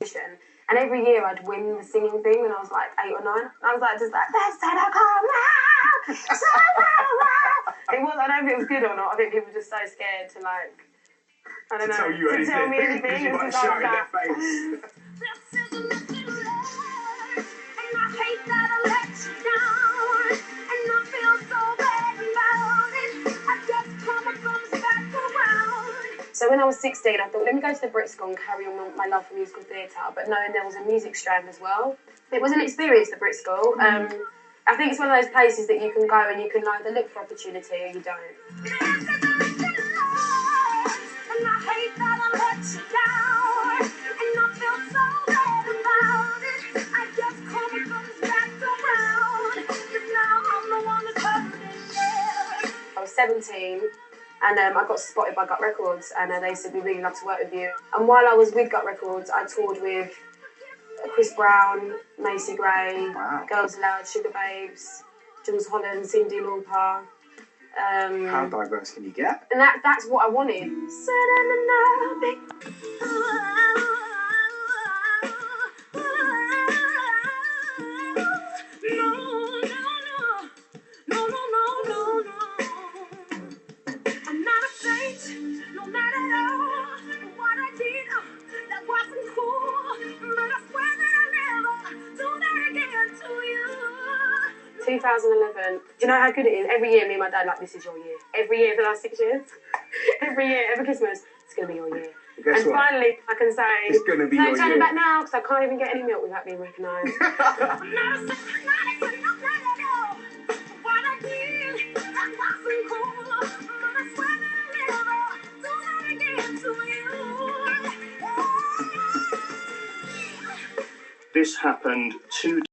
competition. And every year I'd win the singing thing when I was like 8 or 9. And I was like, just like, let's take a come out. It was, I don't know if it was good or not. I think people were just so scared to like, I don't know, to tell me anything. Because you might shout in their face. So when I was 16, I thought, let me go to the Brit School and carry on my love for musical theatre, but knowing there was a music strand as well. It was an experience, the Brit School. I think it's one of those places that you can go and you can either look for opportunity or you don't. I was 17 and I got spotted by Gut Records and they said, we'd really love to work with you. And while I was with Gut Records, I toured with Chris Brown, Macy Gray, Girls Aloud, Sugar Babes, Jules Holland, Cyndi Lauper. How diverse can you get? And that's what I wanted. What I did, that wasn't cool, but I swear that I'll never do that again to you. 2011. Do you know how good it is? Every year, me and my dad like, this is your year. Every year for the last 6 years. Every year, every Christmas, it's going to be your year. Guess and what? Finally, I can say, it's going to be your year. Turn it back now, because I can't even get any milk without being recognised. This happened 2